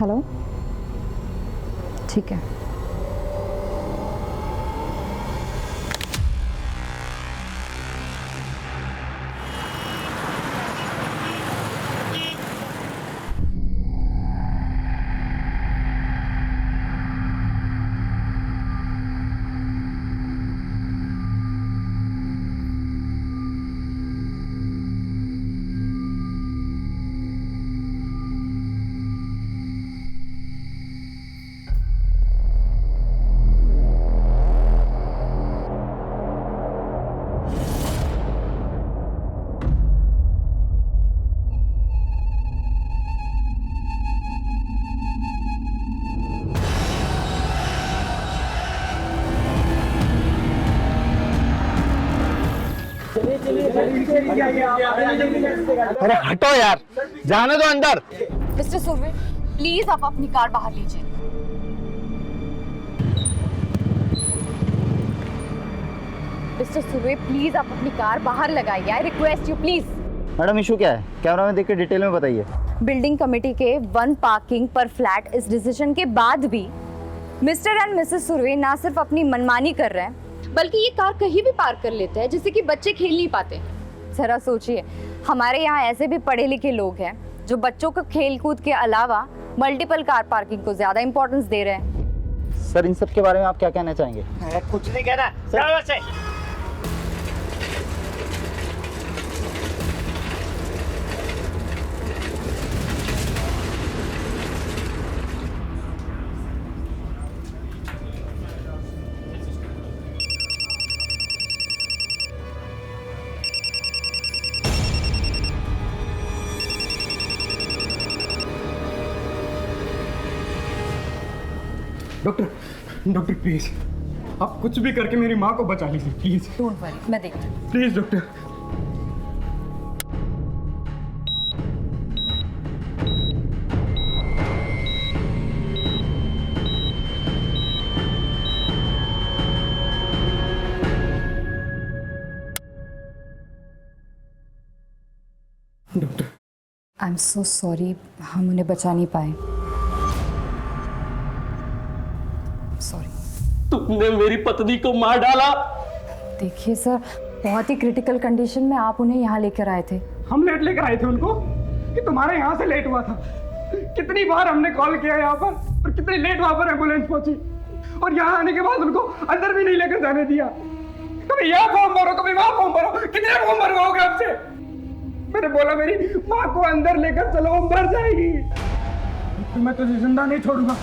Hello, ठीक है। अरे हटो यार, जाने दो अंदर। मिस्टर सुरवे, प्लीज आप अपनी कार बाहर लीजिए। मिस्टर सुरवे, प्लीज आप अपनी कार बाहर लगाइए। I request you please. Madam issue क्या है? कैमरा में देख के डिटेल में बताइए। बिल्डिंग कमेटी के 1 पार्किंग पर फ्लैट इस डिसीजन के बाद भी मिस्टर एंड मिसेस सुरवे ना सिर्फ अपनी मनमानी कर रहे हैं, बल्कि ये कार कहीं भी पार्क कर लेते हैं जिससे कि बच्चे खेल नहीं पाते। जरा सोचिए, हमारे यहाँ ऐसे भी पढ़े लिखे लोग हैं जो बच्चों को खेल कूद के अलावा मल्टीपल कार पार्किंग को ज्यादा इंपॉर्टेंस दे रहे हैं। सर, इन सब के बारे में आप क्या कहना चाहेंगे? कुछ नहीं कहना सर। डॉक्टर प्लीज, आप कुछ भी करके मेरी माँ को बचा लीजिए प्लीज। डोंट वरी, मैं देखती हूँ। Please doctor. Doctor, I am so sorry, हम उन्हें बचा नहीं पाए। सॉरी। तुमने मेरी पत्नी को मार डाला। देखिए सर, बहुत ही क्रिटिकल कंडीशन में आप उन्हें यहाँ लेकर आए थे। हम लेट लेकर आए थे उनको कि तुम्हारे यहाँ से लेट हुआ था। कितनी बार हमने कॉल किया यहाँ पर और कितनी लेट वहाँ पर एम्बुलेंस पहुंची, और यहाँ आने के बाद उनको अंदर भी नहीं लेकर जाने दिया। कभी यहाँ फॉर्म भरो, कभी वहाँ फॉर्म भरो, कितने फॉर्म भरवाओगे आपसे? मैंने बोला मेरी माँ को अंदर लेकर चलो, वो मर जाएगी। मैं तुझे जिंदा नहीं छोड़ूंगा।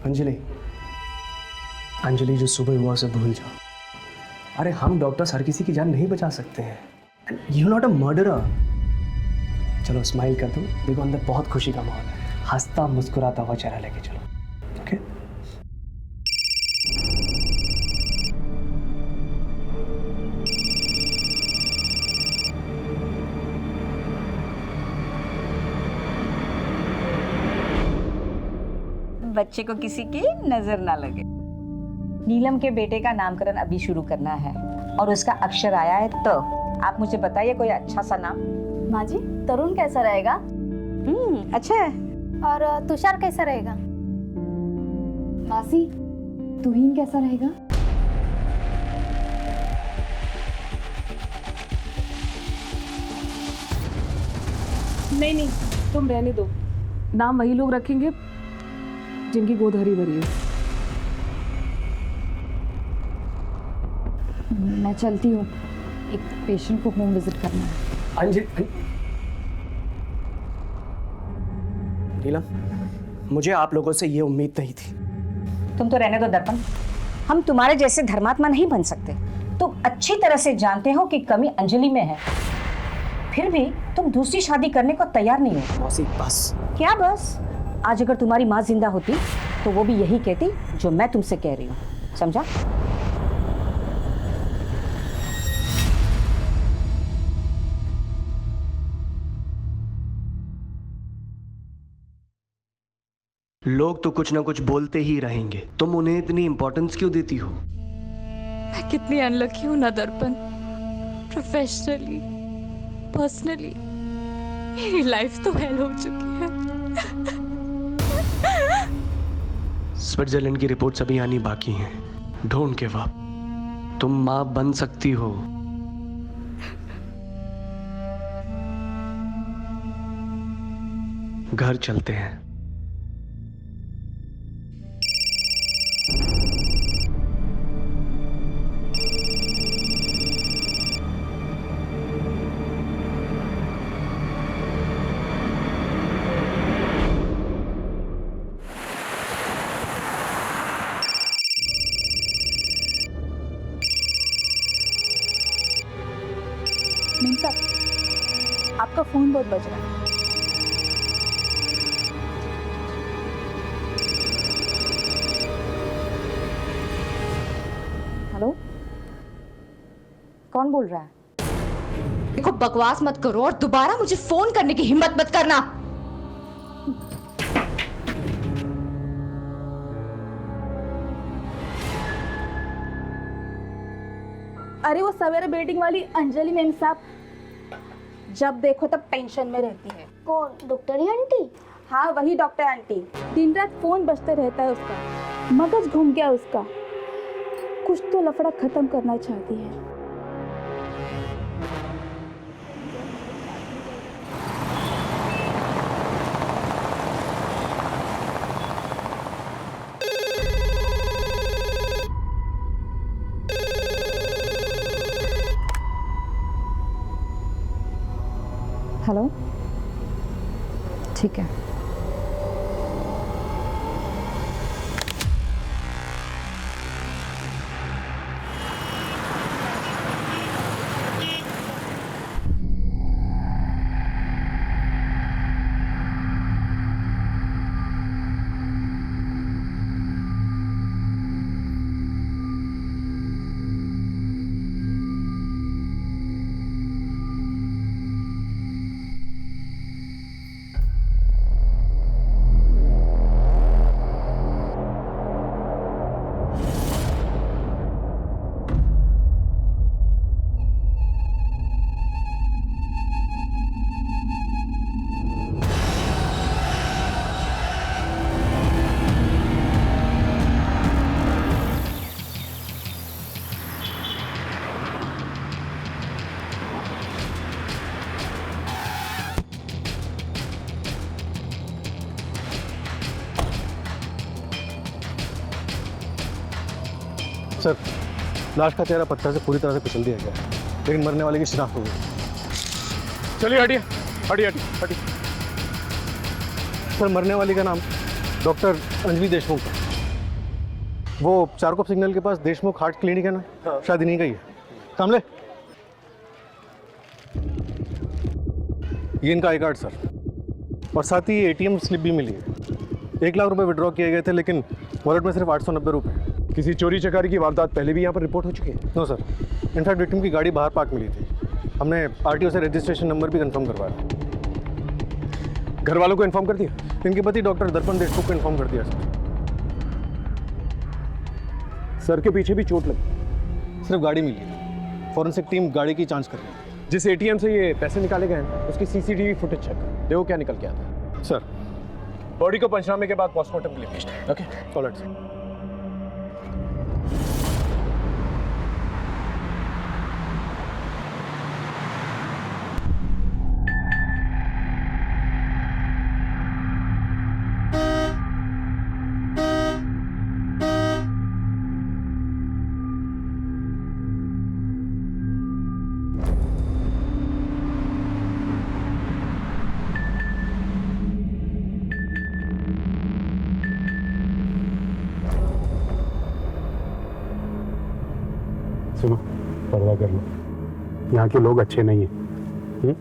अंजलि, अंजलि जो सुबह हुआ उसे भूल जाओ। अरे हम डॉक्टर्स हर किसी की जान नहीं बचा सकते हैं। You not a murderer. चलो स्माइल कर दो, देखो अंदर बहुत खुशी का माहौल है। हंसता मुस्कुराता हुआ चेहरा लेके चलो, ओके? बच्चे को किसी की नजर ना लगे। नीलम के बेटे का नामकरण अभी शुरू करना है और उसका अक्षर आया है, तो आप मुझे बताइए कोई अच्छा सा नाम। माँ जी, तरुण कैसा रहेगा? अच्छा है। और तुषार कैसा रहेगा? मासी, तुहीन कैसा रहेगा? नहीं, तुम रहने दो। नाम वही लोग रखेंगे जिनकी गोद हरी भरी है। मैं चलती हूँ, एक पेशेंट को होम विजिट करना है। अंजलि, नीलम, मुझे आप लोगों से ये उम्मीद नहीं थी। तुम तो रहने दो दर्पण, हम तुम्हारे जैसे धर्मात्मा नहीं बन सकते। तुम अच्छी तरह से जानते हो कि कमी अंजलि में है, फिर भी तुम दूसरी शादी करने को तैयार नहीं हो। मौसी बस। क्या बस? आज अगर तुम्हारी माँ जिंदा होती तो वो भी यही कहती जो मैं तुमसे कह रही हूँ, समझा? लोग तो कुछ ना कुछ बोलते ही रहेंगे, तुम उन्हें इतनी इंपॉर्टेंस क्यों देती हो? मैं कितनी अनलकी हूं ना दर्पण। प्रोफेशनली, पर्सनली मेरी लाइफ तो हेल हो चुकी है। स्विट्जरलैंड की रिपोर्ट्स अभी आनी बाकी हैं। डोंट गिव अप, तुम मां बन सकती हो। घर चलते हैं। मीम साहब, आपका फोन बहुत बज रहा है। हेलो, कौन बोल रहा है? देखो बकवास मत करो और दोबारा मुझे फोन करने की हिम्मत मत करना। अरे वो सवेरे बेटिंग वाली अंजलि मैम साहब, जब देखो तब टेंशन में रहती है। कौन, डॉक्टर आंटी? हाँ वही डॉक्टर आंटी, दिन रात फोन बजते रहता है उसका, मगज घूम गया उसका। कुछ तो लफड़ा खत्म करना चाहती है। हेलो, ठीक है। सर, लाश का चेहरा पत्थर से पूरी तरह से कुचल दिया गया है, लेकिन मरने वाले की शिनाख्त हो गई। चलिए हटिए हटिए हटिए हटिए। सर, मरने वाली का नाम डॉक्टर अंजलि देशमुख है। वो चारकोप सिग्नल के पास देशमुख हार्ट क्लिनिक है ना, शायद इन्हीं का ही है। कामले, ये इनका आई कार्ड सर, और साथ ही एटीएम स्लिप भी मिली है। 1 लाख रुपए विड्रॉ किए गए थे, लेकिन वॉलेट में सिर्फ 890 रुपए। किसी चोरी चकारी की वारदात पहले भी यहाँ पर रिपोर्ट हो चुकी है? नो सर, इनफैक्ट विक्टिम की गाड़ी बाहर पार्क मिली थी। हमने आरटीओ से रजिस्ट्रेशन नंबर भी कंफर्म करवाया। घर वालों को इन्फॉर्म कर दिया? इनके पति डॉक्टर दर्पण देशमुख को इन्फॉर्म कर दिया सर। सर के पीछे भी चोट लगी? सिर्फ गाड़ी मिली है। फॉरेंसिक टीम गाड़ी की जांच कर रही है। जिस एटीएम से ये पैसे निकाले गए हैं उसकी सीसीटीवी फुटेज चेक कर, देखो क्या निकल के आता है। सर, बॉडी को पंचनामे के बाद पोस्टमार्टम के लिए भेजना है। Okay, alright sir. सुनो, पर्दा कर लो, यहाँ के लोग अच्छे नहीं हैं।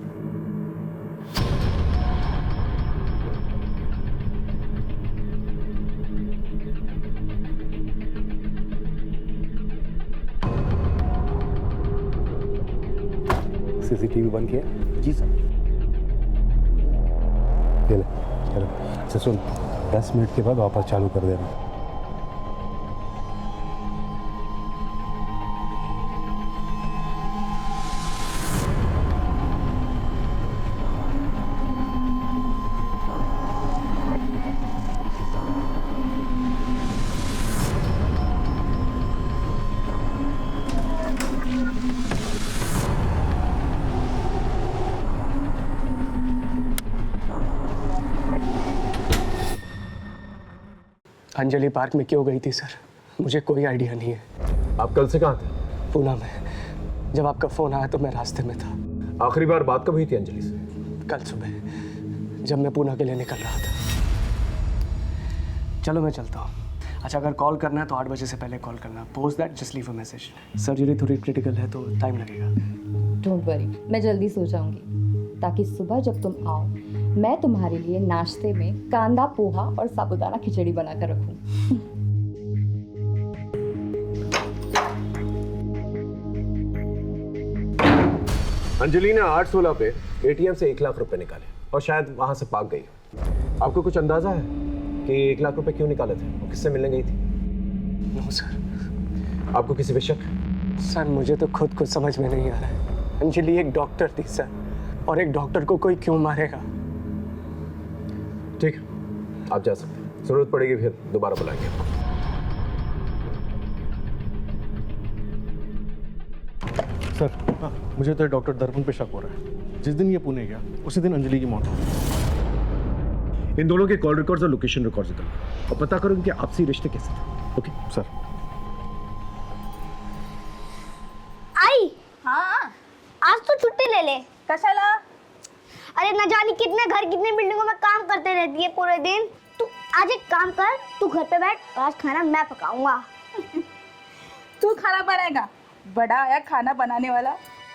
सीसीटीवी बंद किया? जी सर। ये ले, चलो। अच्छा सुन, 10 मिनट के बाद वापस चालू कर देना। अंजलि पार्क में क्यों गई थी सर, मुझे कोई आइडिया नहीं है। आप कल से कहाँ थे? पूना में। जब आपका फ़ोन आया तो मैं रास्ते में था। आखिरी बार बात कब हुई थी अंजलि से? कल सुबह, जब मैं पूना के लिए निकल रहा था। चलो मैं चलता हूँ। अच्छा, अगर कॉल करना है तो 8 बजे से पहले कॉल करना। Post that just leave a message. Surgery थोड़ी क्रिटिकल है तो टाइम लगेगा। डोंट वरी, मैं जल्दी सो जाऊंगी ताकि सुबह जब तुम आओ मैं तुम्हारे लिए नाश्ते में कांदा पोहा और साबुदाना खिचड़ी बनाकर रखूं। अंजलि ने 8/16 पे एटीएम से 1 लाख रुपए निकाले और शायद वहां से भाग गई। आपको कुछ अंदाजा है कि 1 लाख रुपए क्यों निकाले थे और किससे मिलने गई थी? No sir. आपको किसी पे शक? सर मुझे तो खुद कुछ समझ में नहीं आ रहा है। अंजलि एक डॉक्टर थी सर, और एक डॉक्टर को कोई क्यों मारेगा? ठीक है, आप जा सकते हैं। जरूरत पड़ेगी फिर दोबारा बुलाएंगे आपको। सर मुझे तो डॉक्टर दर्पण पे शक हो रहा है। जिस दिन ये पुणे गया उसी दिन अंजलि की मौत हो गई। इन दोनों के कॉल रिकॉर्ड्स और लोकेशन रिकॉर्ड्स निकालो और पता करो इनके आपसी रिश्ते कैसे थे। Okay sir. आई हाँ आज तो छुट्टी ले ले। कशाला? अरे न जाने कितने घर कितने बिल्डिंगों में काम करते रहती है पूरे दिन। तू आज एक काम कर, तू घर पे बैठ और आज खाना मैं पकाऊंगा। तू खाना बनाएगा? बड़ा आया खाना बनाने वाला।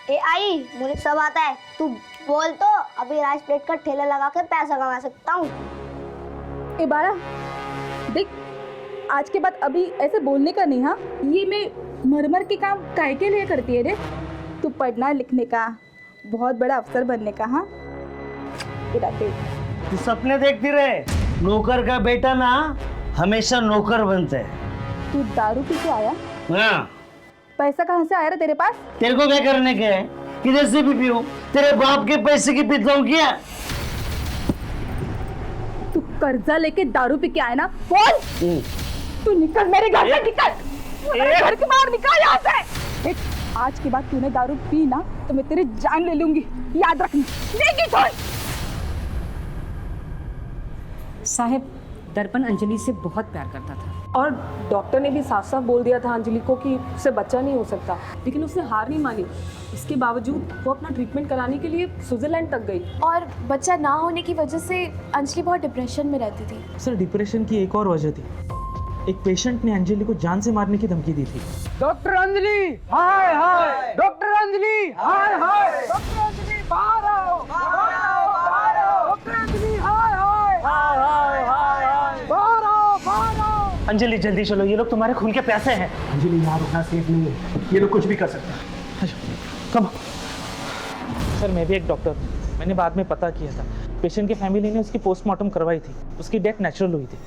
ए आई, मुझे सब आता है, तू बोल तो अभी राइस प्लेट का ठेला लगा कर पैसा कमा सकता हूँ। ए बारा देख, आज के बाद अभी ऐसे बोलने का नहीं। हाँ, ये मैं मरमर के काम काहे के लिए करती है रे? तू पढ़ना लिखने का, बहुत बड़ा अफसर बनने का। हाँ तू सपने देखती रहे। नौकर का बेटा ना हमेशा नौकर बनता है। तू दारू पी के आया? हाँ। पैसा कहाँ से आया रे तेरे पास? तेरे को क्या करने के है? किधर से भी पीऊं? तेरे बाप के पैसे की पीता हूँ क्या? तू कर्जा लेके दारू पी के आया ना? बोल। तू निकल मेरे घर से, निकल मेरे घर के बाहर, निकल यहाँ से। देख, आज के बाद तूने दारू पी ना तो मैं तेरी जान ले लूंगी, याद रखना। नहीं छोड़। साहब, दर्पण अंजलि से बहुत प्यार करता था और डॉक्टर ने भी साफ साफ बोल दिया था अंजलि को कि उससे बच्चा नहीं हो सकता, लेकिन उसने हार नहीं मानी। इसके बावजूद वो अपना ट्रीटमेंट कराने के लिए स्विट्जरलैंड तक गई। और बच्चा ना होने की वजह से अंजलि बहुत डिप्रेशन में रहती थी। सर, डिप्रेशन की एक और वजह थी। एक पेशेंट ने अंजलि को जान से मारने की धमकी दी थी। डॉक्टर अंजलि, हाय हाय। डॉक्टर अंजलि, हाय हाय। डॉक्टर अंजलि, बाहर आओ, बाहर आओ, बाहर आओ। डॉक्टर अंजलि, हाय हाय, हाय हाय, हाय हाय। बाहर आओ, बाहर आओ। अंजलि जल्दी चलो, ये लोग तुम्हारे खून के प्यासे हैं। अंजलि यहाँ रुकना सेफ नहीं है, ये लोग कुछ भी कर सकते हैं। कम। सर, मैं भी एक डॉक्टर हूँ। मैंने बाद में पता किया था, पेशेंट की फैमिली ने उसकी पोस्टमार्टम करवाई थी। उसकी डेथ नेचुरल हुई थी।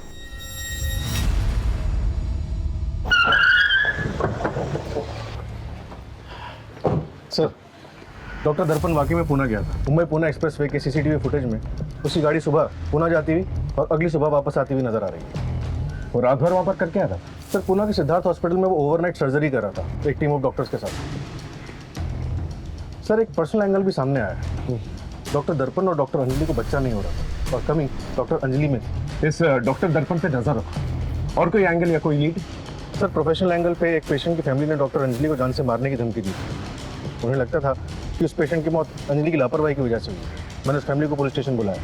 सर, डॉक्टर दर्पण वाकई में पुणे गया था। मुंबई पुणे एक्सप्रेसवे के सीसीटीवी फुटेज में उसकी गाड़ी सुबह पुणे जाती हुई और अगली सुबह वापस आती हुई नजर आ रही है। वो रात भर वहाँ पर करके आया था। सर, पुणे के सिद्धार्थ हॉस्पिटल में वो ओवरनाइट सर्जरी कर रहा था एक टीम ऑफ डॉक्टर्स के साथ। सर, एक पर्सनल एंगल भी सामने आया है। डॉक्टर दर्पण और डॉक्टर अंजलि को बच्चा नहीं हो रहा था और कमी डॉक्टर अंजलि में थी। इस डॉक्टर दर्पण पे नजर रखो। और कोई एंगल या कोई लीड? सर, प्रोफेशनल एंगल पे एक पेशेंट की फैमिली ने डॉक्टर अंजलि को जान से मारने की धमकी दी थी। उन्हें लगता था कि उस पेशेंट की मौत अंजलि की लापरवाही की वजह से हुई। मैंने उस फैमिली को पुलिस स्टेशन बुलाया।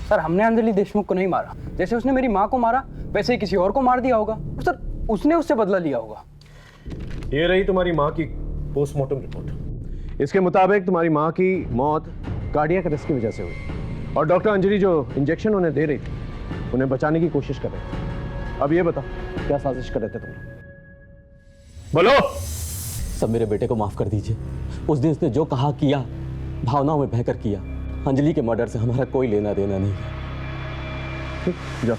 सर, हमने अंजलि देशमुख को नहीं मारा। जैसे उसने मेरी माँ को मारा वैसे ही किसी और को मार दिया होगा। सर, उसने उससे बदला लिया होगा। ये रही तुम्हारी माँ की पोस्टमार्टम रिपोर्ट। इसके मुताबिक तुम्हारी माँ की मौत कार्डियक अरेस्ट की वजह से हुई और डॉक्टर अंजलि जो इंजेक्शन उन्हें दे रही थी उन्हें बचाने की कोशिश कर रहे थे। अब ये बताओ, क्या साजिश कर रहे थे तुम? बोलो। सब मेरे बेटे को माफ कर दीजिए। उस दिन उसने जो कहा किया, भावनाओं में बहकर किया। अंजलि के मर्डर से हमारा कोई लेना देना नहीं है। ठीक, जाओ।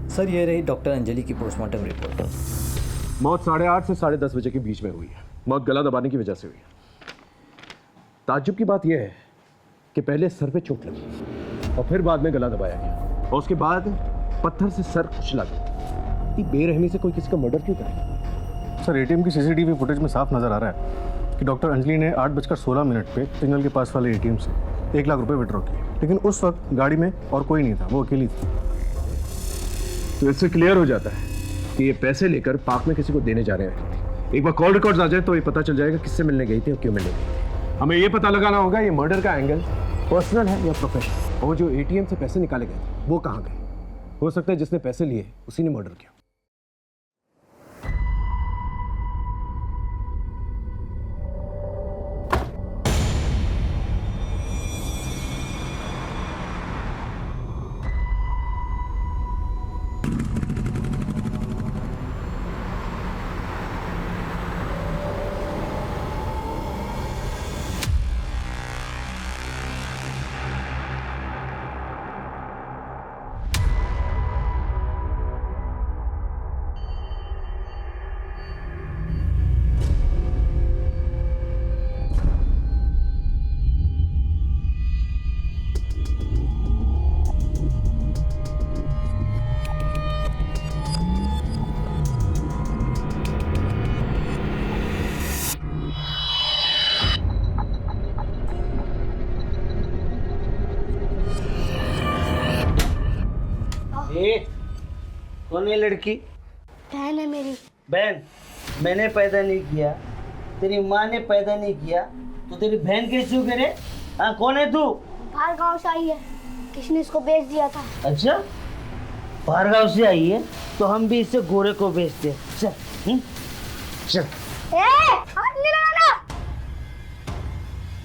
सर, ये रही डॉक्टर अंजलि की पोस्टमार्टम रिपोर्ट। मौत 8:30 से 10:30 बजे के बीच में हुई है। मौत गला दबाने की वजह से हुई है। ताज्जुब की बात यह है कि पहले सर पे चोट लगी और फिर बाद में गला दबाया गया और उसके बाद पत्थर से सर कुचला गया। इतनी बेरहमी से कोई किसी का मर्डर क्यों करे? सर, एटीएम की सीसीटीवी फुटेज में साफ नजर आ रहा है कि डॉक्टर अंजलि ने 8:16 पे सिग्नल के पास वाले ATM से 1 लाख रुपए विड्रॉ किए, लेकिन उस वक्त गाड़ी में और कोई नहीं था, वो अकेली थी। तो इससे क्लियर हो जाता है कि ये पैसे लेकर पार्क में किसी को देने जा रहे हैं। एक बार कॉल रिकॉर्ड्स आ जाए तो ये पता चल जाएगा किससे मिलने गई थी और क्यों मिलने गई थी। हमें ये पता लगाना होगा ये मर्डर का एंगल पर्सनल है या प्रोफेशनल, और जो ATM से पैसे निकाले गए थे वो कहाँ गए। हो सकता है जिसने पैसे लिए उसी ने मर्डर किया। कौन है लड़की? बहन है मेरी। बहन? मैंने पैदा नहीं किया, तेरी माँ ने पैदा नहीं किया, तो तेरी बहन कैसे हो करे? हाँ, कौन है तू? बाहर गांव से आई है, किसी ने इसको बेच दिया था। अच्छा, बाहर गांव से आई है, तो हम भी इसे गोरे को बेचते हैं। चल चल। हाथ नहीं लगाना,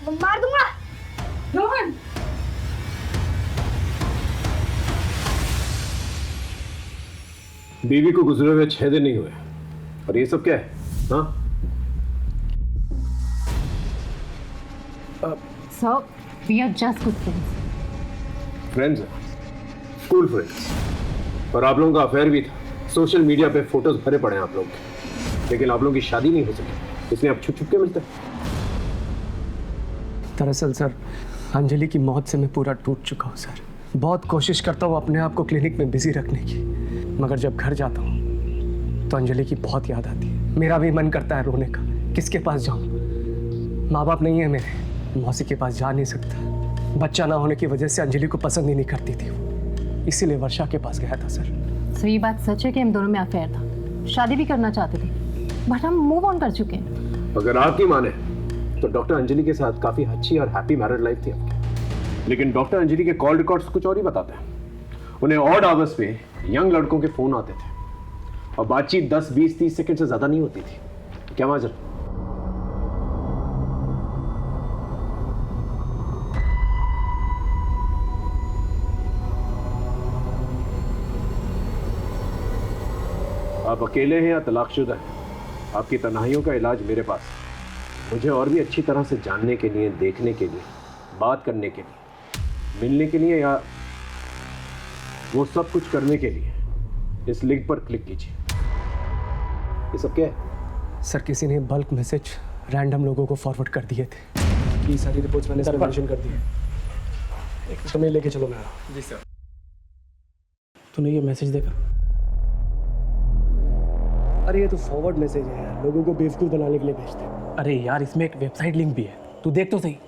मैं मार दूंगा। रोहन, बीवी को गुजरे हुए 6 दिन नहीं हुए और ये सब क्या है? हाँ? So, we are just good friends. Friends हैं, स्कूल फ्रेंड्स। और आप लोगों का अफेयर भी था। सोशल मीडिया पे फोटोज भरे पड़े हैं आप लोग के, लेकिन आप लोगों की शादी नहीं हो सकी, इसलिए आप छुप छुप के मिलते हैं। दरअसल सर, अंजलि की मौत से मैं पूरा टूट चुका हूँ सर। बहुत कोशिश करता हूँ अपने आप को क्लिनिक में बिजी रखने की, मगर जब घर जाता हूँ तो अंजलि की बहुत याद आती है। मेरा भी मन करता है रोने का, किसके पास जाऊँ? माँ बाप नहीं है मेरे, मौसी के पास जा नहीं सकता। बच्चा ना होने की वजह से अंजलि को पसंद ही नहीं करती थी वो, इसीलिए वर्षा के पास गया था सर। सो ये बात सच है कि हम दोनों में अफेयर था, शादी भी करना चाहते थे, बट हम मूव ऑन कर चुके हैं। अगर आपकी माने तो डॉक्टर अंजलि के साथ काफी अच्छी और हैप्पी मैरिड लाइफ थी आपकी, लेकिन डॉक्टर अंजलि के कॉल रिकॉर्ड्स कुछ और ही बताते हैं। उन्हें ऑड आवर्स पे यंग लड़कों के फोन आते थे और बातचीत 10, 20, 30 सेकंड से ज्यादा नहीं होती थी। क्या माजरा? आप अकेले हैं या तलाकशुदा हैं? आपकी तन्हाइयों का इलाज मेरे पास है। मुझे और भी अच्छी तरह से जानने के लिए, देखने के लिए, बात करने के लिए, मिलने के लिए या वो सब कुछ करने के लिए इस लिंक पर क्लिक कीजिए। ये सब क्या है? सर, किसी ने बल्क मैसेज रैंडम लोगों को फॉरवर्ड कर दिए थे। ये सारी रिपोर्ट्स मैंने इसमें मेंशन कर दी है। एक तुम्हें लेके चलो मैं। जी सर। तूने ये मैसेज देखा? अरे ये तो फॉरवर्ड मैसेज है यार, लोगों को बेवकूफ़ बनाने के लिए भेजते हैं। अरे यार, इसमें एक वेबसाइट लिंक भी है, तू देख तो सही।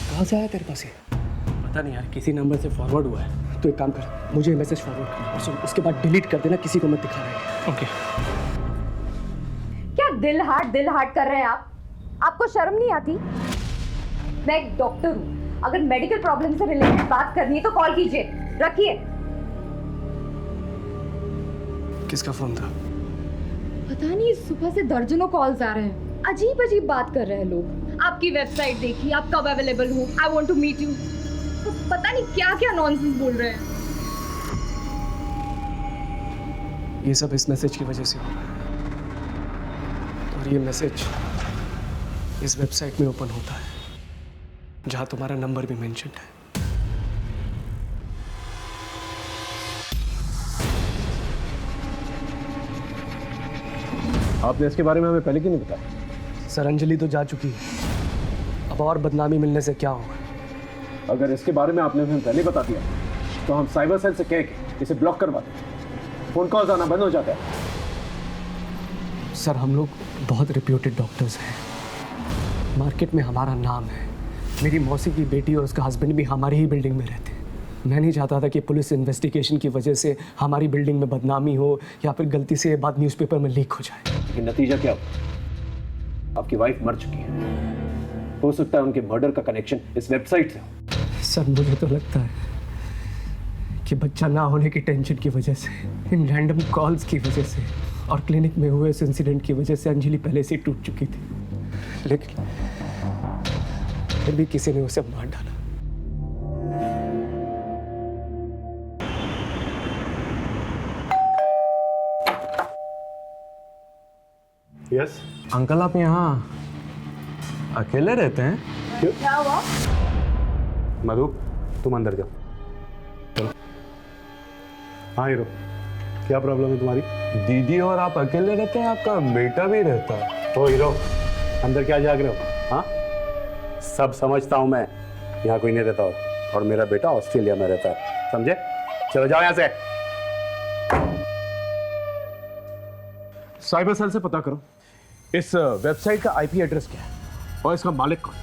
कहाँ से आया तेरे पास ये? पता नहीं यार, किसी नंबर से फॉरवर्ड हुआ है। तो एक काम कर, मुझे मैसेज फॉरवर्ड कर और सुन, उसके बाद डिलीट कर देना, किसी को मत दिखाना है। ओके। क्या दिल हार्ट कर रहे हैं आप? आपको शर्म नहीं आती? मैं एक डॉक्टर हूँ, अगर मेडिकल प्रॉब्लम से रिलेटेड बात करनी है तो कॉल कीजिए, रखिए। किसका फोन था? पता नहीं, सुबह से दर्जनों कॉल्स आ रहे हैं, अजीब अजीब बात कर रहे हैं लोग। आपकी वेबसाइट देखी, आप कब अवेलेबल हो, I want to meet you, तो पता नहीं क्या क्या नॉनसेंस बोल रहे हैं। ये सब इस मैसेज की वजह से हो रहा है, और ये मैसेज इस वेबसाइट में ओपन होता है जहां तुम्हारा नंबर भी मेंशन है। आपने इसके बारे में हमें पहले क्यों नहीं बताया? सर, अंजलि तो जा चुकी है, अब और बदनामी मिलने से क्या होगा? अगर इसके बारे में आपने हमें पहले बता दिया तो हम साइबर सेल से कह के इसे ब्लॉक करवा दें। फोन कॉल्स आना बंद हो जाता है। सर हम लोग बहुत रिप्यूटेड डॉक्टर्स हैं, मार्केट में हमारा नाम है। मेरी मौसी की बेटी और उसका हस्बैंड भी हमारी ही बिल्डिंग में रहते हैं। मैं नहीं चाहता था कि पुलिस इन्वेस्टिगेशन की वजह से हमारी बिल्डिंग में बदनामी हो या फिर गलती से ये बात न्यूज़पेपर में लीक हो जाए। लेकिन नतीजा क्या हुआ? आपकी वाइफ मर चुकी है। हो सकता है उनके मर्डर का कनेक्शन इस वेबसाइट से हो। सर मुझे तो लगता है कि बच्चा ना होने की टेंशन की वजह से, इन रैंडम कॉल्स की वजह से और क्लिनिक में हुए इस इंसिडेंट की वजह से अंजलि पहले से ही टूट चुकी थी, लेकिन फिर भी किसी ने उसे मार डाला। यस अंकल आप यहाँ अकेले रहते हैं? क्या हुआ? मधु तुम अंदर जाओ, चलो। हाँ हीरो, क्या प्रॉब्लम है तुम्हारी? दीदी और आप अकेले रहते हैं, आपका बेटा भी रहता है। ओ हीरो, अंदर क्या जाग रहे हो? हाँ, सब समझता हूँ मैं, यहाँ कोई नहीं रहता और मेरा बेटा ऑस्ट्रेलिया में रहता है, समझे? चलो जाओ यहाँ से। साइबर सेल से पता करो इस वेबसाइट का आईपी एड्रेस क्या है और इसका मालिक कौन,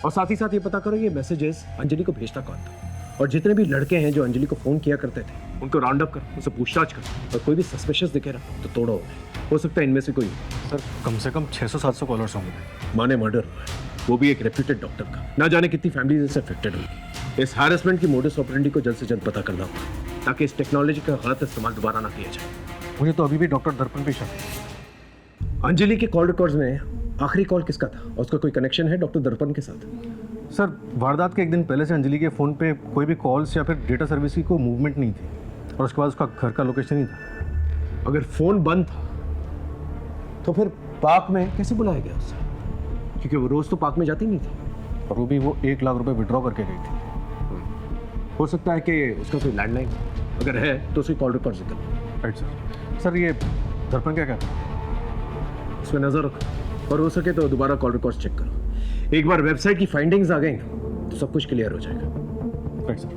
और साथ ही साथ ये पता करो ये मैसेजेस अंजलि को भेजता कौन था, और जितने भी लड़के हैं जो अंजलि को फोन किया करते थे उनको राउंड अप कर, उनसे पूछताछ कर, और कोई भी सस्पिशियस दिखे ना तो तोड़ो उन्हें। हो सकता है इनमें से कोई। सर कम से कम 600-700 कॉलर्स होंगे। माने मर्डर हुआ है, वो भी एक रेप्यूटेड डॉक्टर का। ना जाने कितनी फैमिलीज इससे अफेक्टेड होगी। इस हैरेसमेंट की मोडस ऑपरेंडी को जल्द से जल्द पता करना होगा ताकि इस टेक्नोलॉजी का गलत इस्तेमाल दोबारा ना किया जाए। मुझे तो अभी भी डॉक्टर दर्पण पे शक है। अंजलि के कॉल रिकॉर्ड्स में आखिरी कॉल किसका था और उसका कोई कनेक्शन है डॉक्टर दर्पण के साथ? सर वारदात के एक दिन पहले से अंजलि के फ़ोन पे कोई भी कॉल्स या फिर डेटा सर्विस की कोई मूवमेंट नहीं थी, और उसके बाद उसका घर का लोकेशन ही था। अगर फोन बंद था तो फिर पार्क में कैसे बुलाया गया उसे? क्योंकि वो रोज तो पार्क में जाती नहीं थी, और वो भी वो 1 लाख रुपए विड्रॉ करके गई थी। हो सकता है कि उसका कोई लैंडलाइन, अगर है तो उसकी कॉल रिकॉर्ड जिक्र। Right sir. सर ये दर्पण क्या कहता है? उस पर नजर रखो और हो सके तो दोबारा कॉल रिकॉर्ड चेक करो। एक बार वेबसाइट की फाइंडिंग्स आ गई ना तो सब कुछ क्लियर हो जाएगा। Right sir.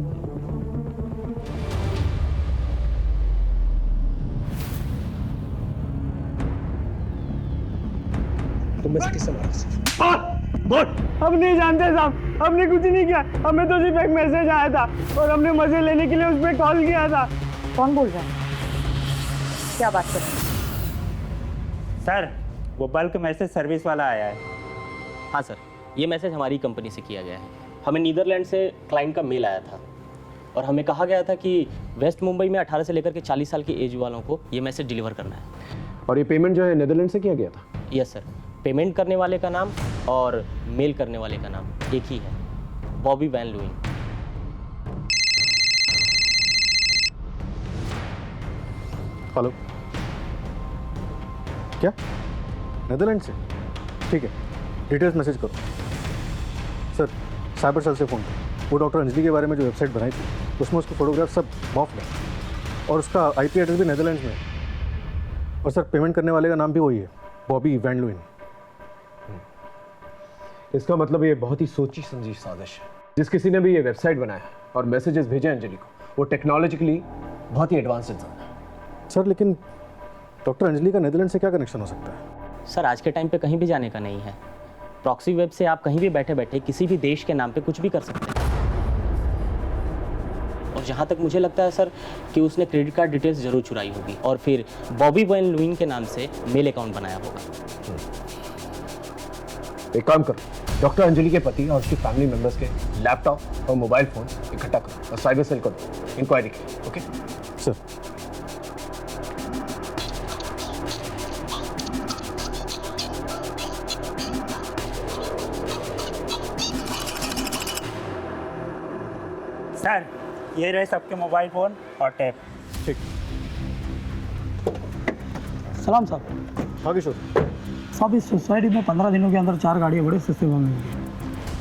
तो मैं किससे मारा? हम नहीं जानते साहब, हमने कुछ नहीं किया, हमें तो सिर्फ एक मैसेज आया था और हमने मजे लेने के लिए उस पर कॉल किया था। कौन बोल रहा है? क्या बात कर रहे हैं? सर वो बल्क मैसेज सर्विस वाला आया है। हाँ सर, ये मैसेज हमारी कंपनी से किया गया है। हमें नीदरलैंड से क्लाइंट का मेल आया था और हमें कहा गया था कि वेस्ट मुंबई में 18 से लेकर के 40 साल की एज वालों को ये मैसेज डिलीवर करना है। और ये पेमेंट जो है नीदरलैंड से किया गया था? यस सर, पेमेंट करने वाले का नाम और मेल करने वाले का नाम एक ही है, बॉबी वैन लुइंग। हेलो, क्या नीदरलैंड से? ठीक है, डिटेल्स मैसेज करो। सर साइबर सेल से फ़ोन करो। वो डॉक्टर अंजलि के बारे में जो वेबसाइट बनाई थी उसमें उसके फोटोग्राफ सब मॉफ है और उसका आईपी एड्रेस भी नीदरलैंड में है। और सर पेमेंट करने वाले का नाम भी वही है, बॉबी वैन लुइंग। इसका मतलब ये बहुत ही सोची समझी साजिश है। जिस किसी ने भी ये वेबसाइट बनाया और मैसेजेस भेजे अंजलि को, वो टेक्नोलॉजिकली बहुत ही एडवांस इंसान है। सर लेकिन डॉक्टर अंजलि का नीदरलैंड से क्या कनेक्शन हो सकता है? सर आज के टाइम पे कहीं भी जाने का नहीं है। प्रॉक्सी वेब से आप कहीं भी बैठे बैठे किसी भी देश के नाम पे कुछ भी कर सकते हैं। और जहाँ तक मुझे लगता है सर कि उसने क्रेडिट कार्ड डिटेल्स जरूर चुराई होगी और फिर बॉबी वैन लुइंग के नाम से मेल अकाउंट बनाया होगा। एक काम करो, डॉक्टर अंजलि के पति और उसकी फैमिली मेंबर्स के लैपटॉप और मोबाइल फोन इकट्ठा करो और साइबर सेल करो इंक्वायरी के लिए। Okay sir. सर ये रहे सबके मोबाइल फ़ोन और टैब। ठीक। सलाम साहब। हाँ किशोर साहब, इस सोसाइटी में 15 दिनों के अंदर 4 गाड़ियाँ बड़े सस्ते में मिली।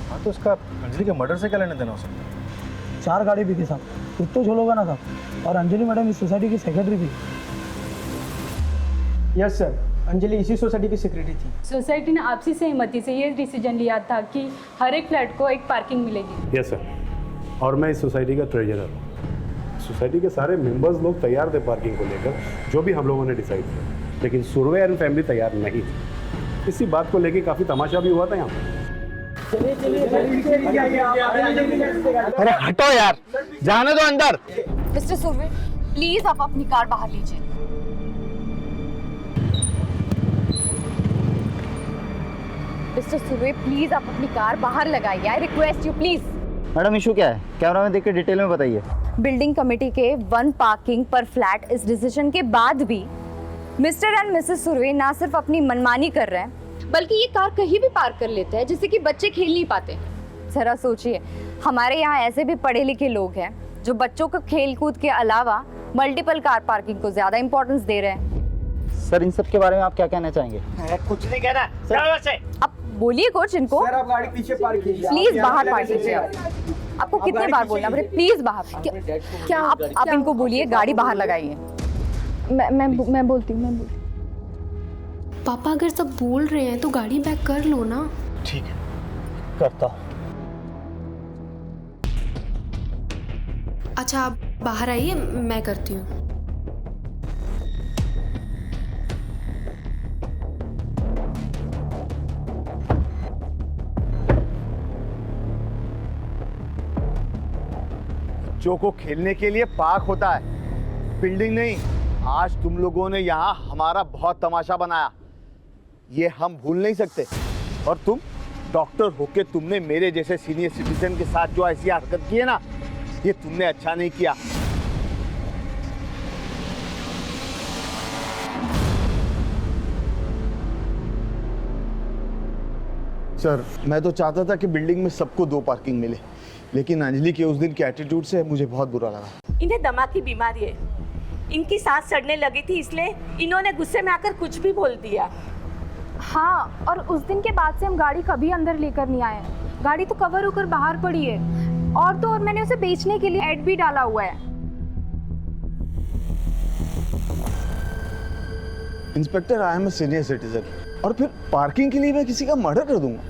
हाँ तो उसका अंजलि के मर्डर से क्या लेना देना हो सकता है? 4 गाड़ी भी थी साहब, कुछ तो झोल होगा ना साहब। और अंजलि मैडम इस सोसाइटी की सेक्रेटरी थी। यस सर, अंजलि इसी सोसाइटी की सेक्रेटरी थी। सोसाइटी ने आपसी सहमति से ये डिसीजन लिया था कि हर एक फ्लैट को एक पार्किंग मिलेगी। यस सर, और मैं इस सोसाइटी का ट्रेजरर हूँ। सोसाइटी के सारे मेंबर्स लोग तैयार थे पार्किंग को लेकर, जो भी हम लोगों ने डिसाइड किया, लेकिन सुरवे एंड फैमिली तैयार नहीं थी। इसी बात को लेकर काफ़ी तमाशा भी हुआ था यहाँ पे। अरे हटो यार, जाने दो अंदर। मिस्टर सुरवे, प्लीज आप अपनी कार बाहर लीजिए। मिस्टर सुरवे, प्लीज आप अपनी कार बाहर लगाइए। I request you please. Madam issue क्या है? कैमरा में देख के डिटेल में बताइए। बिल्डिंग कमेटी के 1 पार्किंग पर फ्लैट इस डिसीजन के बाद भी मिस्टर एंड मिसेस सुरवे ना सिर्फ अपनी मनमानी कर रहे हैं, बल्कि ये कार कहीं भी पार्क कर लेते हैं जिससे कि बच्चे खेल नहीं पाते। जरा सोचिए, हमारे यहाँ ऐसे भी पढ़े लिखे लोग हैं जो बच्चों को खेल कूद के अलावा मल्टीपल कार पार्किंग को ज्यादा इंपॉर्टेंस दे रहे हैं। सर इन सब के बारे में आप क्या कहना चाहेंगे? कुछ नहीं कहना। अब बोलिए कुछ इनको। सर आप गाड़ी पीछे पार्क कीजिए। प्लीज बाहर पार्क कीजिए। आपको कितने बार बोलना पड़े, प्लीज बाहर। क्या आप इनको बोलिए गाड़ी बाहर लगाइए। मैं बोलती हूँ। पापा अगर सब बोल रहे हैं तो गाड़ी बैक कर लो ना। ठीक है, करता हूँ। अच्छा आप बाहर आइए, मैं करती हूँ। बच्चों को खेलने के लिए पार्क होता है, बिल्डिंग नहीं। आज तुम लोगों ने यहाँ हमारा बहुत तमाशा बनाया, ये हम भूल नहीं सकते। और तुम डॉक्टर होके तुमने मेरे जैसे सीनियर सिटीजन के साथ जो ऐसी हरकत की है ना, ये तुमने अच्छा नहीं किया। सर मैं तो चाहता था कि बिल्डिंग में सबको 2 पार्किंग मिले, लेकिन अंजलि के उस दिन के एटीट्यूड से मुझे बहुत बुरा लगा। इन्हें दमा की बीमारी है, इनकी सांस चढ़ने लगी थी, इसलिए इन्होंने गुस्से में आकर कुछ भी बोल दिया। हाँ, और उस दिन के बाद से हम गाड़ी कभी अंदर लेकर नहीं आए। गाड़ी तो कवर होकर बाहर पड़ी है, और तो और मैंने उसे बेचने के लिए ऐड भी डाला हुआ है। Inspector, I am a senior citizen, और फिर पार्किंग के लिए मैं किसी का मर्डर कर दूंगा?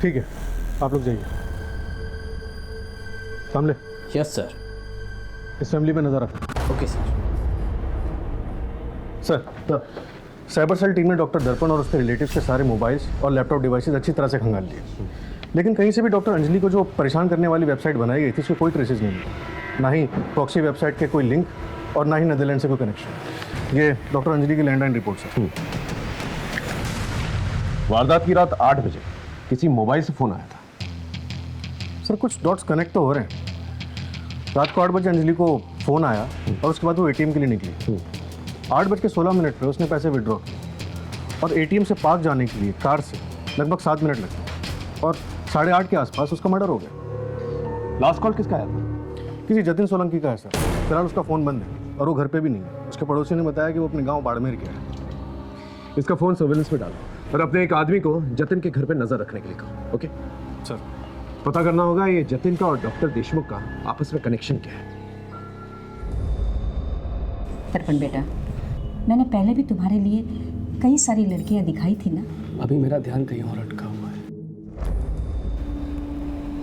ठीक है, आप लोग जाइए। सामने। Yes sir. इस फैमिली पे नजर रखना। Okay sir. Sir, cyber cell team ने डॉक्टर दर्पण और उसके रिलेटिव्स के सारे मोबाइल्स और लैपटॉप डिवाइसेस अच्छी तरह से खंगाल लिए, लेकिन कहीं से भी डॉक्टर अंजलि को जो परेशान करने वाली वेबसाइट बनाई गई थी उसके कोई ट्रेसेस नहीं मिले, ना ही प्रॉक्सी वेबसाइट के कोई लिंक और ना ही नेदरलैंड से कोई कनेक्शन। ये डॉक्टर अंजलि की लैंडलाइन रिपोर्ट है। वारदात की रात 8 बजे किसी मोबाइल से फोन आया था। सर कुछ डॉट्स कनेक्ट तो हो रहे हैं। रात को 8 बजे अंजलि को फ़ोन आया और उसके बाद वो एटीएम के लिए निकली। 8:16 पे उसने पैसे विड्रॉ किए और एटीएम से पार्क जाने के लिए कार से लगभग 7 मिनट लगे और 8:30 के आसपास उसका मर्डर हो गया। लास्ट कॉल किसका आया था? किसी जतिन सोलंकी का है सर। फिलहाल उसका फ़ोन बंद है और वो घर पे भी नहीं है। उसके पड़ोसी ने बताया कि वो अपने गाँव बाड़मेर गया है। इसका फ़ोन सर्वेलेंस पे डालो और अपने एक आदमी को जतिन के घर पे नजर रखने के लिए कहो। Okay sir. पता करना होगा ये जतिन का और डॉक्टर देशमुख का आपस में कनेक्शन क्या है। दर्पण बेटा, मैंने पहले भी तुम्हारे लिए कई सारी लड़कियां दिखाई थी ना। अभी मेरा ध्यान कहीं और अटका हुआ है।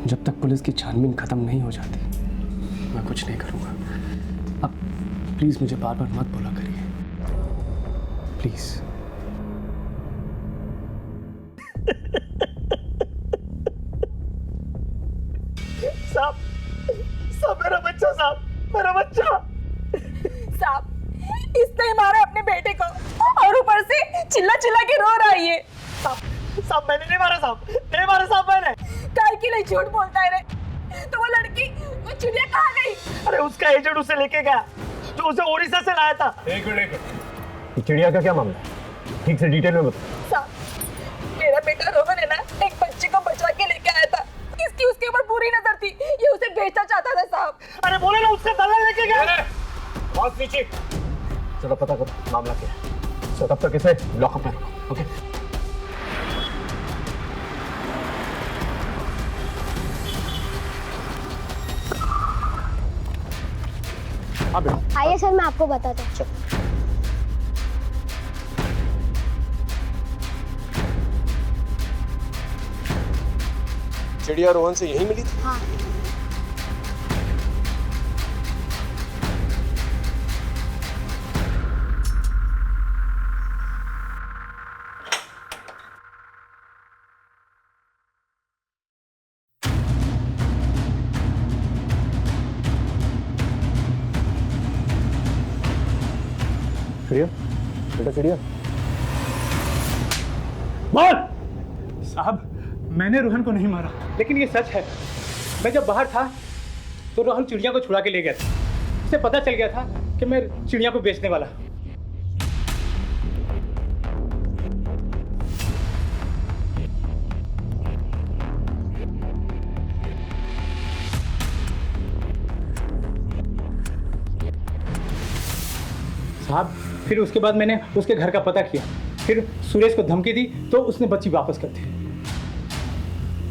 जब तक पुलिस की छानबीन खत्म नहीं हो जाती मैं कुछ नहीं करूंगा। अब प्लीज मुझे बार बार मत बोला करिए, प्लीज। साहब मेरा बच्चा, साहब मेरा बच्चा। साहब इसने मारा अपने बेटे को और ऊपर से चिल्ला चिल्ला के रो रहा है ये। साहब मैंने नहीं मारा, साहब मैंने। काय के लिए झूठ बोलता है रे? तो वो लड़की, वो चिड़िया कहाँ गई? अरे उसका एजेंट उसे लेके गया, जो उसे ओडिशा से लाया था। एक मिनट, चिड़िया का क्या मामला है? ठीक से डिटेल में बताओ। साहब मेरा बेटा रोहन है ना, एक बच्चे को बचा के लेके आया था। इसकी उसके ऊपर पूरी नजर थी, ये उसे बेचना चाहता था साहब। अरे बोले ना उससे दलाल लेके गया। बहुत नीचे। चलो पता करो मामला क्या है। सो तब तक इसे लॉकअप में रखो। ओके। हाँ बेटा। आइए सर मैं आपको बताता हूँ। चिड़िया रोहन से यहीं मिली थी? हाँ। चिड़िया, बेटा चिड़िया, बोल। साहब, मैंने रोहन को नहीं मारा, लेकिन ये सच है। मैं जब बाहर था तो रोहन चिड़िया को छुड़ा के ले गया था। उसे पता चल गया था कि मैं चिड़िया को बेचने वाला। साहब, फिर उसके बाद मैंने उसके घर का पता किया, फिर सुरेश को धमकी दी तो उसने बच्ची वापस कर दी।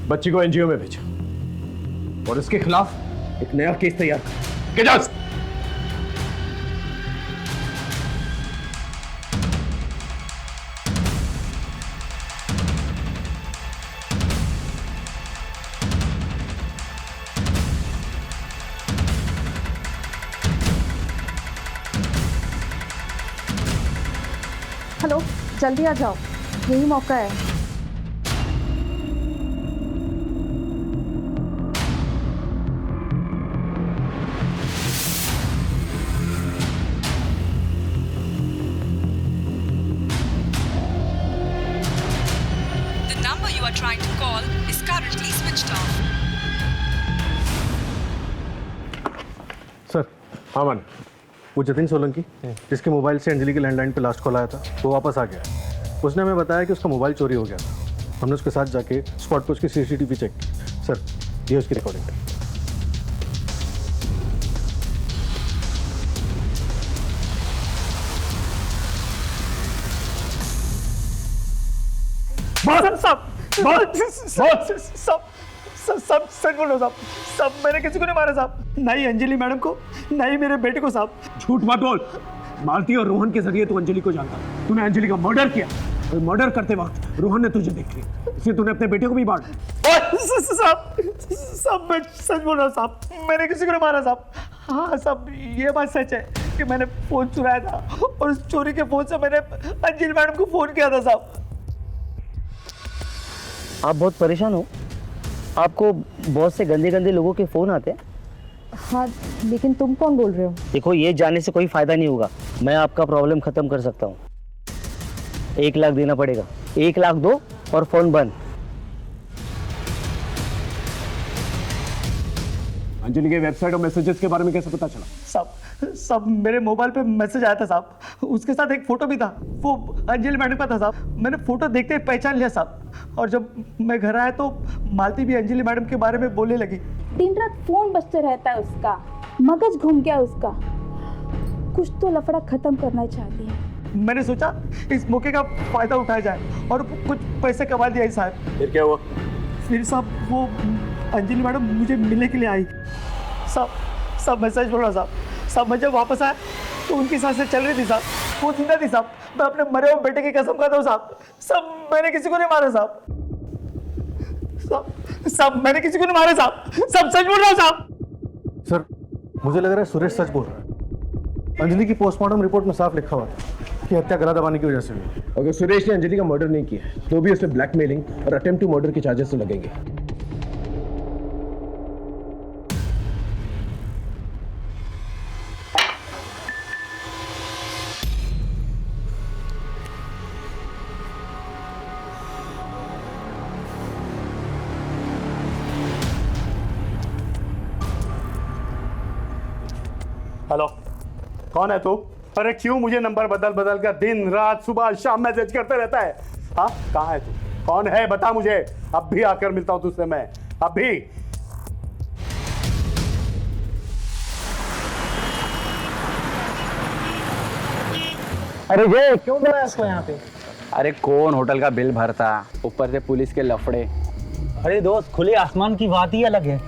बच्ची को एनजीओ में भेजा और इसके खिलाफ एक नया केस तैयार कर। जा। हेलो, जल्दी आ जाओ, यही मौका है। The number you are trying to call is currently switched off. Sir, हाँ मान, वो जतिन सोलंकी जिसके मोबाइल से अंजलि के लैंडलाइन पे लास्ट कॉल आया था, वो वापस आ गया। उसने हमें बताया कि उसका मोबाइल चोरी हो गया था। हमने उसके साथ जाके स्पॉट पे उसकी सीसीटीवी चेक की। सर, ये उसकी रिकॉर्डिंग है। सब सच बोलो साहब। सब मैंने किसी को नहीं मारा साहब, ना ही अंजलि मैडम को, ना ही मेरे बेटे को साहब। झूठ मत बोल। मालती और रोहन के जरिए तू अंजलि को जानता। तूने अंजलि का मर्डर किया और मर्डर करते वक्त रोहन ने तुझे देख लिया, इसलिए तूने अपने बेटे को भी मारा। सब मैं सच बोल रहा हूँ साहब, मैंने किसी को नहीं मारा साहब। हाँ साहब, ये बात सच है कि मैंने फोन चुराया था और उस चोरी के फोन से मैंने अंजलि मैडम को फोन किया था साहब। आप बहुत परेशान हो? आपको बहुत से गंदे गंदे लोगों के फ़ोन आते हैं? हाँ, लेकिन तुम कौन बोल रहे हो? देखो, ये जानने से कोई फ़ायदा नहीं होगा। मैं आपका प्रॉब्लम ख़त्म कर सकता हूँ। 1 लाख देना पड़ेगा। 1 लाख दो और फ़ोन बंद। अंजलि के वेबसाइट और मैसेजेस के बारे में कैसे पता चला? सब मेरे मोबाइल पे मैसेज आया था साहब, उसके साथ एक फोटो भी था, वो अंजलि मैडम का था साहब। मैंने फोटो देखते ही पहचान लिया साहब, और जब मैं घर आया तो मालती भी अंजलि मैडम के बारे में बोलने लगी। दिन रात फोन बजते रहता है उसका, मगज घूम गया उसका। कुछ तो लफड़ा खत्म करना चाहती है। मैंने सोचा इस मौके का फायदा उठाया जाए और कुछ पैसे कमा दिया साहब। फिर क्या हुआ? फिर साहब वो अंजलि मैडम मुझे मिलने के लिए आई। सब मैं सच बोल रहा साहब, मैं जब वापस आया तो उनकी सांसें चल रही थी साहब, वो जिंदा थी साहब। मैं अपने मरे हुए बेटे की कसम खाता हूँ साहब, मैंने किसी को नहीं मारा साहब। सब मैंने किसी को नहीं मारा साहब, सब सच बोल रहा हूँ साहब। सर, मुझे लग रहा है सुरेश सच बोल रहा है। अंजलि की पोस्टमार्टम रिपोर्ट में साफ लिखा हुआ था कि हत्या गला दबाने की वजह से हुई। अगर सुरेश ने अंजलि का मर्डर नहीं किया तो भी उसमें ब्लैकमेलिंग और अटेम्प्ट टू मर्डर के चार्जेस तो लगेंगे। हेलो, कौन है तू? अरे क्यों मुझे नंबर बदल बदल कर दिन रात सुबह शाम मैसेज करते रहता है? हाँ, कहाँ है तू? कौन है बता मुझे, अब भी आकर मिलता हूँ तुझसे मैं, अभी। अरे ये क्यों बुलाया इसको यहाँ पे? अरे कौन होटल का बिल भरता, ऊपर से पुलिस के लफड़े। अरे दोस्त, खुले आसमान की बात ही अलग है।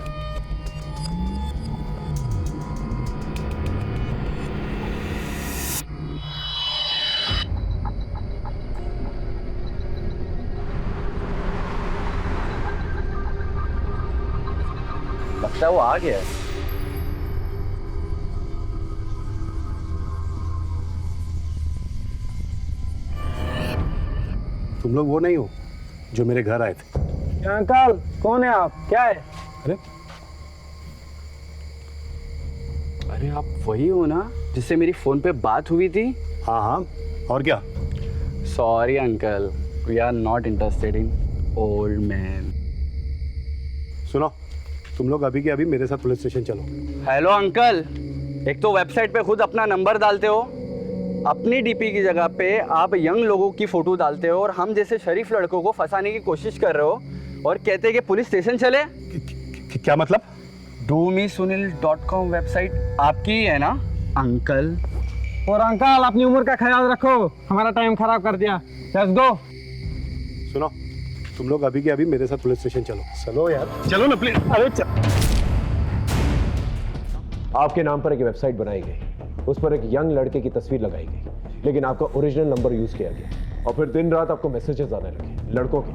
लगता है वो आ गया। तुम लोग वो नहीं हो जो मेरे घर आए थे? अंकल, कौन है आप? क्या है? अरे आप वही हो ना जिससे मेरी फोन पे बात हुई थी? हाँ हाँ, और क्या? Sorry uncle, we are not interested in old man. सुनो, तुम लोग अभी के अभी मेरे साथ पुलिस स्टेशन चलो। हेलो अंकल, एक तो वेबसाइट पे खुद अपना नंबर डालते हो, अपनी डीपी की जगह पे आप यंग लोगों की फोटो डालते हो और हम जैसे शरीफ लड़कों को फंसाने की कोशिश कर रहे हो और कहते हैं कि पुलिस स्टेशन चले। क्या मतलब? domesunil.com वेबसाइट आपकी ही है ना अंकल? और अंकल अपनी उम्र का ख्याल रखो, हमारा टाइम खराब कर दिया। Let's go. सुनो, तुम लोग अभी के अभी मेरे साथ पुलिस स्टेशन चलो। चलो यार, चलो ना प्लीज। अरे आपके नाम पर एक वेबसाइट बनाई गई, उस पर एक यंग लड़के की तस्वीर लगाई गई, लेकिन आपका ओरिजिनल नंबर यूज किया गया और फिर दिन रात आपको मैसेजेस आने लगे लड़कों के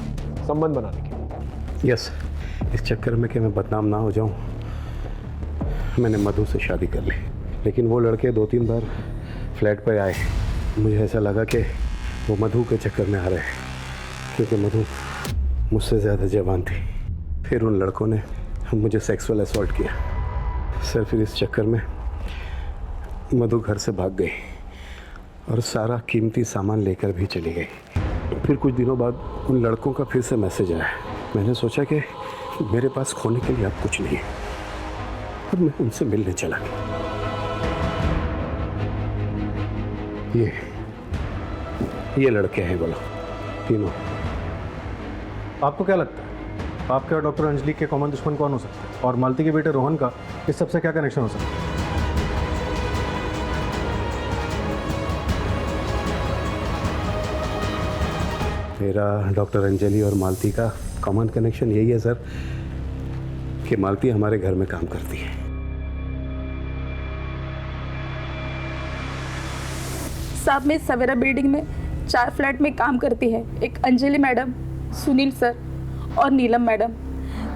संबंध बनाने के। यस, इस चक्कर में कि मैं बदनाम ना हो जाऊं, मैंने मधु से शादी कर ली। लेकिन वो लड़के 2-3 बार फ्लैट पर आए, मुझे ऐसा लगा कि वो मधु के चक्कर में आ रहे हैं, क्योंकि मधु मुझसे ज़्यादा जवान थी। फिर उन लड़कों ने मुझे सेक्सुअल असॉल्ट किया। सर फिर इस चक्कर में मधु घर से भाग गई और सारा कीमती सामान लेकर भी चली गई। फिर कुछ दिनों बाद उन लड़कों का फिर से मैसेज आया। मैंने सोचा कि मेरे पास खोने के लिए अब कुछ नहीं है, और मैं उनसे मिलने चला गया। ये लड़के हैं, बोलो, तीनों। आपको क्या लगता है आपके और डॉक्टर अंजलि के कॉमन दुश्मन कौन हो सकता है, और मालती के बेटे रोहन का इस सबसे क्या कनेक्शन हो सकता है? मेरा डॉक्टर अंजलि और मालती का कॉमन कनेक्शन यही है सर, कि मालती हमारे घर में काम करती है। साहब, मैं सवेरा बिल्डिंग में 4 फ्लैट में काम करती है। एक अंजलि मैडम, सुनील सर और नीलम मैडम।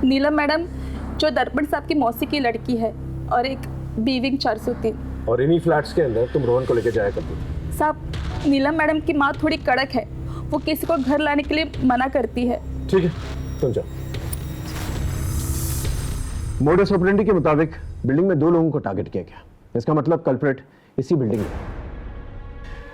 नीलम मैडम जो दर्पण साहब की मौसी की लड़की है, और एक बीविंग 403। और इन्हीं फ्लैट्स के अंदर तुम रोहन को लेकर जाया करती? साहब, नीलम मैडम की माँ थोड़ी कड़क है, वो किसी को घर लाने के लिए मना करती है। ठीक है, तुम जाओ। मोडस ऑपरेंडी के मुताबिक बिल्डिंग में 2 लोगों को टारगेट किया गया। इसका मतलब कल्प्रेट इसी बिल्डिंग में।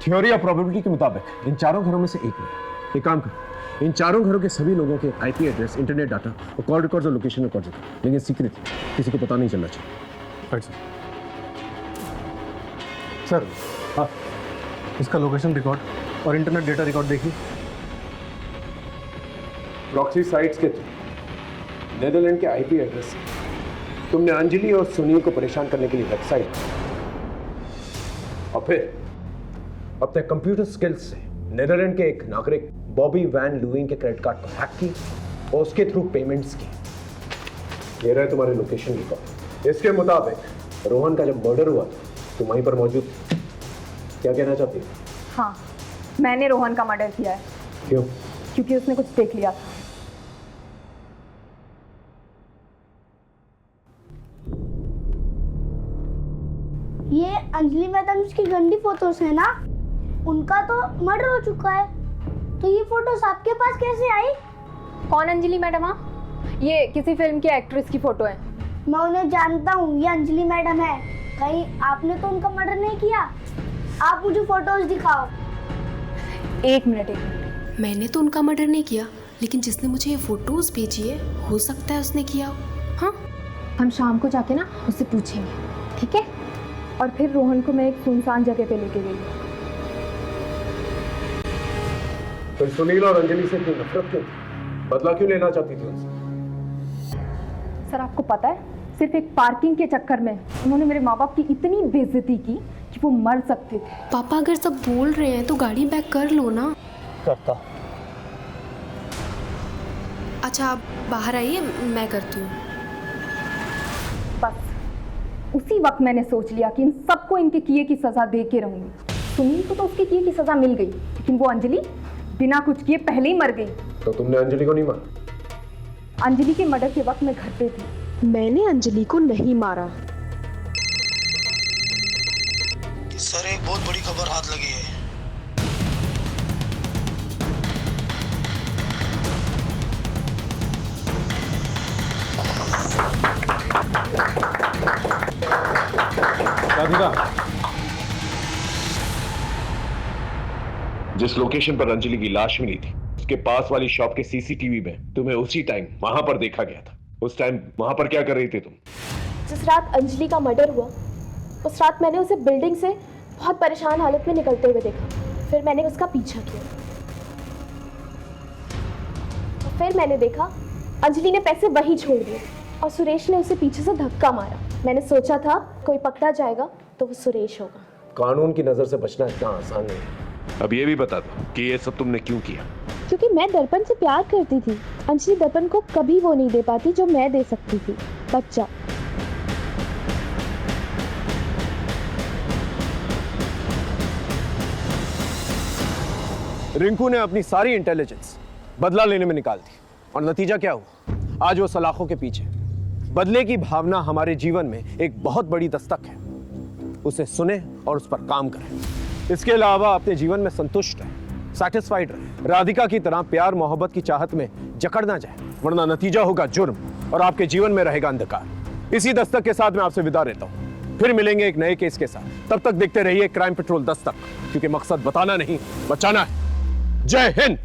थ्योरी और प्रोबेबिलिटी के मुताबिक इन 4 घरों में से एक में। एक काम करो, इन 4 घरों के सभी लोगों के आईपी एड्रेस, इंटरनेट डाटा और कॉल रिकॉर्ड्स और लोकेशन रिकॉर्ड्स, लेकिन सीक्रेट, किसी को पता नहीं चलना चाहिए। सर, आप इसका लोकेशन रिकॉर्ड और इंटरनेट डेटा रिकॉर्ड देखिए। प्रॉक्सी साइट्स के थ्रू नेदरलैंड के आईपी एड्रेस से तुमने अंजलि और सुनील को परेशान करने के लिए वेबसाइट, और फिर अपने कंप्यूटर स्किल्स से नेदरलैंड के एक नागरिक बॉबी वैन लुइंग के क्रेडिट कार्ड को हैक की और उसके थ्रू पेमेंट्स की। ये रहे तुम्हारे लोकेशन रिकॉर्ड। इसके मुताबिक रोहन का जब मर्डर हुआ था तुम वहीं पर मौजूद थी। क्या कहना चाहती हो? हाँ, मैंने रोहन का मर्डर किया है। क्यों? क्योंकि उसने कुछ देख लिया था। ये अंजलि मैडम की गंदी फोटोज है ना, उनका तो मर्डर हो चुका है, तो ये फोटोज आपके पास कैसे आई? कौन अंजलि मैडम? ये किसी फिल्म की एक्ट्रेस की फोटो है। मैं उन्हें जानता हूँ, ये अंजलि मैडम है। कहीं आपने तो उनका मर्डर नहीं किया? आप मुझे फोटोज दिखाओ। एक मिनट। मैंने तो उनका मर्डर नहीं किया, लेकिन जिसने मुझे ये फोटोज भेजी है हो सकता है उसने किया। हाँ, हम शाम को जाके ना उससे पूछेंगे, ठीक है? और फिर रोहन को मैं एक सुनसान जगह पे लेके गई। तो सुनील और अंजलि से क्यों नफरत क्यों थी? बदला क्यों लेना चाहती थी उनसे? सर, आपको पता है, सिर्फ एक पार्किंग के चक्कर में उन्होंने मेरे माँ बाप की इतनी बेइज्जती की कि वो मर सकते थे। पापा अगर सब बोल रहे हैं तो गाड़ी बैक कर लो ना। करता। अच्छा, आप बाहर आइए, मैं करती हूँ। बस उसी वक्त मैंने सोच लिया कि इन सबको इनके किए की सजा दे के रहूंगी। सुनील को तो उसके किए की सजा मिल गई, लेकिन वो अंजलि बिना कुछ किए पहले ही मर गई। तो तुमने अंजलि को नहीं मारा? अंजलि के मर्डर के वक्त मैं घर पे थी। मैंने अंजलि को नहीं मारा। सर, एक बहुत बड़ी खबर हाथ लगी है। राधिका, जिस लोकेशन पर अंजलि की लाश मिली थी उसके पास वाली शॉप के सीसीटीवी में तुम्हें उसी टाइम वहां पर देखा गया था। उस टाइम वहां पर क्या कर रही थी तुम? जिस रात अंजलि का मर्डर हुआ उस रात मैंने उसे बिल्डिंग से बहुत परेशान हालत में निकलते हुए देखा। फिर मैंने उसका पीछा किया। और फिर मैंने देखा अंजलि ने पैसे वहीं छोड़ दिए और सुरेश ने उसे पीछे से धक्का मारा। मैंने सोचा था कोई पकड़ा जाएगा तो वो सुरेश होगा। कानून की नजर से बचना इतना आसान नहीं। अब ये भी बता दो कि ये सब तुमने क्यों किया? क्योंकि मैं दर्पण से प्यार करती थी। अंजलि दर्पण को कभी वो नहीं दे पाती जो मैं दे सकती थी। बच्चा। रिंकू ने अपनी सारी इंटेलिजेंस बदला लेने में निकाल दी और नतीजा क्या हुआ? आज वो सलाखों के पीछे। बदले की भावना हमारे जीवन में एक बहुत बड़ी दस्तक है। उसे सुने और उस पर काम करें। इसके अलावा अपने जीवन में संतुष्ट रहे, सैटिस्फाइड रहे। राधिका की तरह प्यार मोहब्बत की चाहत में जकड़ ना जाए, वरना नतीजा होगा जुर्म और आपके जीवन में रहेगा अंधकार। इसी दस्तक के साथ मैं आपसे विदा लेता हूं। फिर मिलेंगे एक नए केस के साथ। तब तक देखते रहिए क्राइम पेट्रोल दस्तक, क्योंकि मकसद बताना नहीं बचाना है। जय हिंद।